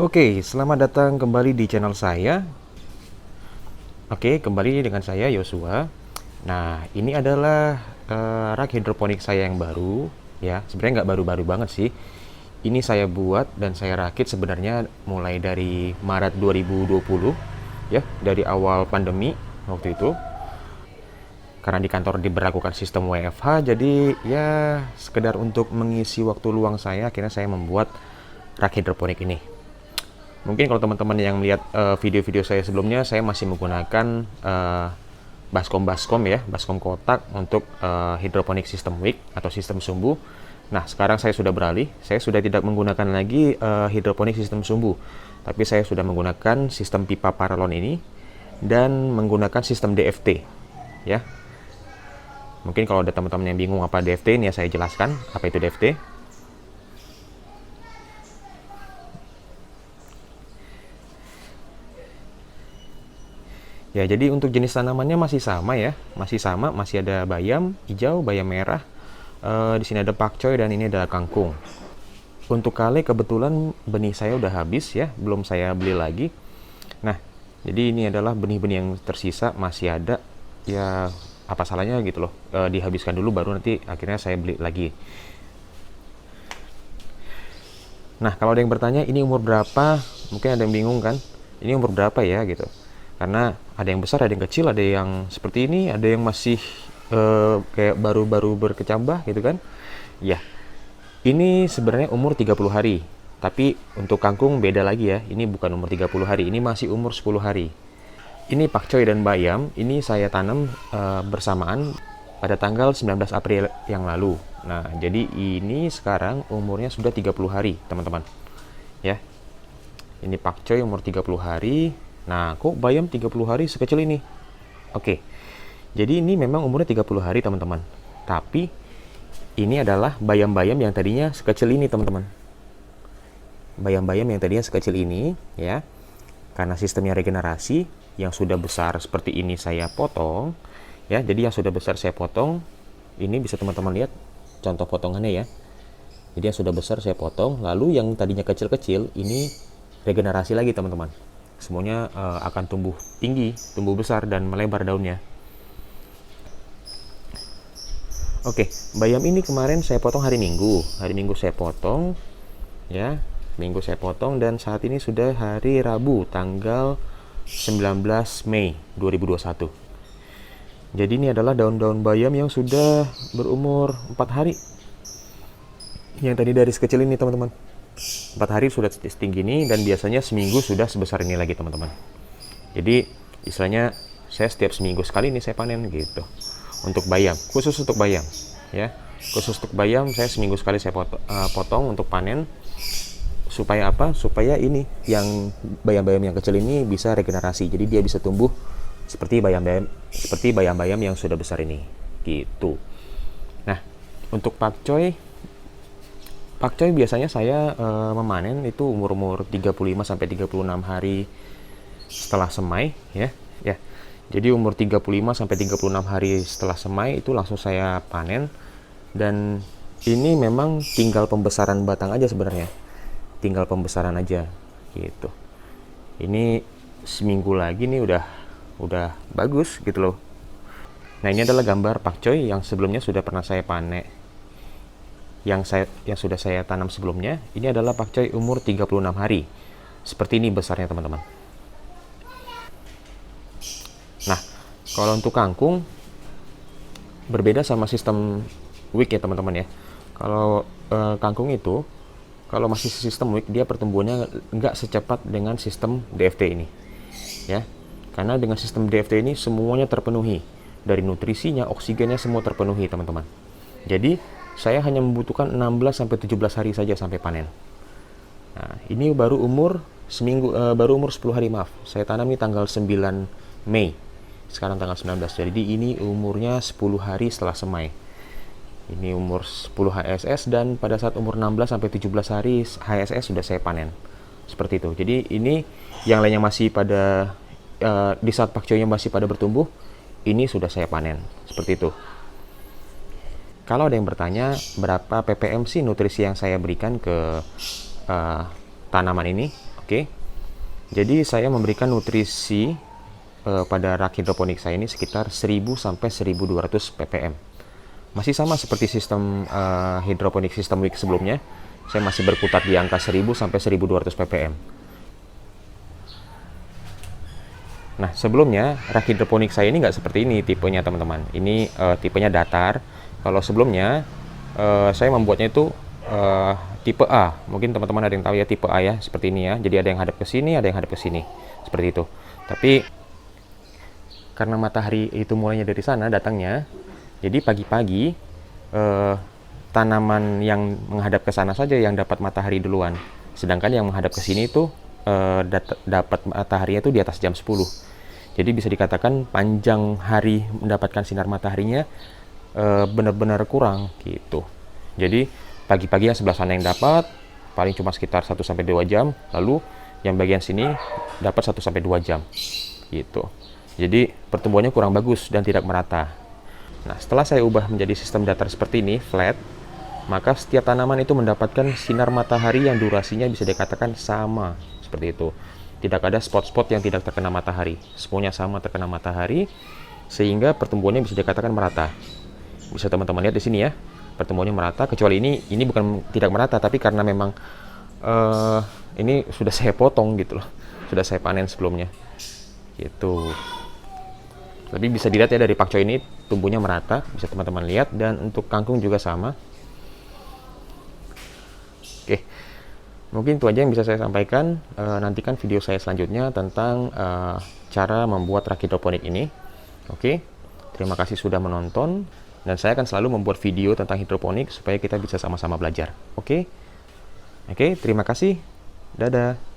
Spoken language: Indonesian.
Oke, selamat datang kembali di channel saya. Oke, kembali dengan saya Yosua. Nah, ini adalah rak hidroponik saya yang baru, ya. Sebenarnya nggak baru-baru banget sih. Ini saya buat dan saya rakit sebenarnya mulai dari Maret 2020, ya, dari awal pandemi waktu itu. Karena di kantor diberlakukan sistem WFH, jadi ya sekedar untuk mengisi waktu luang saya, akhirnya saya membuat rak hidroponik ini. Mungkin kalau teman-teman yang melihat video-video saya sebelumnya, saya masih menggunakan baskom ya, baskom kotak untuk hidroponik sistem wick atau sistem sumbu. Nah, sekarang saya sudah beralih, saya sudah tidak menggunakan lagi hidroponik sistem sumbu, tapi saya sudah menggunakan sistem pipa paralon ini dan menggunakan sistem DFT, ya. Mungkin kalau ada teman-teman yang bingung apa DFT, ini ya saya jelaskan apa itu DFT. Ya, jadi untuk jenis tanamannya masih sama ya, masih ada bayam hijau, bayam merah. Di sini ada pakcoy dan ini adalah kangkung. Untuk kale kebetulan benih saya udah habis ya, belum saya beli lagi. Nah, jadi ini adalah benih-benih yang tersisa masih ada. Ya, apa salahnya gitu loh, dihabiskan dulu baru nanti akhirnya saya beli lagi. Nah, kalau ada yang bertanya ini umur berapa, mungkin ada yang bingung kan, ini umur berapa ya gitu. Karena ada yang besar, ada yang kecil, ada yang seperti ini, ada yang masih kayak baru-baru berkecambah gitu kan. Ya, ini sebenarnya umur 30 hari. Tapi untuk kangkung beda lagi ya, ini bukan umur 30 hari, ini masih umur 10 hari. Ini pakcoy dan bayam, ini saya tanam bersamaan pada tanggal 19 April yang lalu. Nah, jadi ini sekarang umurnya sudah 30 hari, teman-teman. Ya. Ini pakcoy umur 30 hari. Nah, kok bayam 30 hari sekecil ini? Oke. Jadi ini memang umurnya 30 hari, teman-teman. Tapi ini adalah bayam-bayam yang tadinya sekecil ini, teman-teman. Bayam-bayam yang tadinya sekecil ini, ya. Karena sistemnya regenerasi, yang sudah besar seperti ini saya potong, ya. Jadi yang sudah besar saya potong. Ini bisa teman-teman lihat contoh potongannya ya. Jadi yang sudah besar saya potong, lalu yang tadinya kecil-kecil ini regenerasi lagi, teman-teman. Semuanya akan tumbuh tinggi, tumbuh besar dan melebar daunnya. Oke, bayam ini kemarin saya potong hari Minggu. Hari Minggu saya potong, ya. Minggu saya potong dan saat ini sudah hari Rabu, tanggal 19 Mei 2021. Jadi ini adalah daun-daun bayam yang sudah berumur 4 hari. Yang tadi dari sekecil ini, teman-teman. 4 hari sudah setinggi ini dan biasanya seminggu sudah sebesar ini lagi, teman-teman. Jadi istilahnya saya setiap seminggu sekali ini saya panen gitu. Untuk bayam, khusus untuk bayam ya. Khusus untuk bayam saya seminggu sekali saya potong untuk panen. Supaya apa? Supaya ini yang bayam-bayam yang kecil ini bisa regenerasi. Jadi dia bisa tumbuh seperti bayam-bayam yang sudah besar ini. Gitu. Nah, untuk pakcoy biasanya saya memanen itu umur-umur 35 sampai 36 hari setelah semai ya. Ya. Jadi umur 35 sampai 36 hari setelah semai itu langsung saya panen dan ini memang tinggal pembesaran batang aja sebenarnya. Tinggal pembesaran aja gitu. Ini seminggu lagi nih udah bagus gitu loh. Nah, ini adalah gambar pakcoy yang sebelumnya sudah pernah saya panen. Yang sudah saya tanam sebelumnya. Ini adalah pakcoy umur 36 hari. Seperti ini besarnya, teman-teman. Nah, kalau untuk kangkung berbeda sama sistem wick ya, teman-teman ya. Kalau kangkung itu kalau masih sistem wick dia pertumbuhannya nggak secepat dengan sistem DFT ini ya, karena dengan sistem DFT ini semuanya terpenuhi, dari nutrisinya, oksigennya semua terpenuhi, teman-teman. Jadi saya hanya membutuhkan 16 sampai 17 hari saja sampai panen. Nah, ini baru umur 10 hari, maaf. Saya tanam ini tanggal 9 Mei. Sekarang tanggal 19. Jadi ini umurnya 10 hari setelah semai. Ini umur 10 HSS dan pada saat umur 16 sampai 17 hari HSS sudah saya panen. Seperti itu. Jadi ini yang lainnya masih pada di saat pakcoynya masih pada bertumbuh, ini sudah saya panen. Seperti itu. Kalau ada yang bertanya berapa ppm sih nutrisi yang saya berikan ke tanaman ini? Oke. Oke. Jadi saya memberikan nutrisi pada rak hidroponik saya ini sekitar 1000 sampai 1200 ppm. Masih sama seperti sistem hidroponik sistem WIC sebelumnya. Saya masih berputar di angka 1000 sampai 1200 ppm. Nah, sebelumnya rak hidroponik saya ini nggak seperti ini tipenya teman-teman. Ini tipenya datar. Kalau sebelumnya saya membuatnya itu tipe A. Mungkin teman-teman ada yang tahu ya tipe A ya, seperti ini ya. Jadi ada yang hadap ke sini, ada yang hadap ke sini. Seperti itu. Tapi karena matahari itu mulainya dari sana datangnya, jadi pagi-pagi tanaman yang menghadap ke sana saja yang dapat matahari duluan. Sedangkan yang menghadap ke sini itu dapat mataharinya itu di atas jam 10. Jadi bisa dikatakan panjang hari mendapatkan sinar mataharinya benar-benar kurang gitu. Jadi pagi-pagi yang sebelah sana yang dapat paling cuma sekitar 1 sampai 2 jam, lalu yang bagian sini dapat 1 sampai 2 jam gitu. Jadi pertumbuhannya kurang bagus dan tidak merata. Nah, setelah saya ubah menjadi sistem datar seperti ini, flat, maka setiap tanaman itu mendapatkan sinar matahari yang durasinya bisa dikatakan sama. Seperti itu. Tidak ada spot-spot yang tidak terkena matahari. Semuanya sama terkena matahari, sehingga pertumbuhannya bisa dikatakan merata. Bisa teman-teman lihat di sini ya, pertumbuhannya merata. Kecuali ini bukan tidak merata, tapi karena memang ini sudah saya potong gitu loh, sudah saya panen sebelumnya. Gitu. Tapi bisa dilihat ya dari pakcoy ini tumbuhnya merata, bisa teman-teman lihat. Dan untuk kangkung juga sama. Oke. Mungkin itu aja yang bisa saya sampaikan. Nantikan video saya selanjutnya tentang cara membuat rak hidroponik ini. Oke, terima kasih sudah menonton. Dan saya akan selalu membuat video tentang hidroponik supaya kita bisa sama-sama belajar. Oke, terima kasih. Dadah.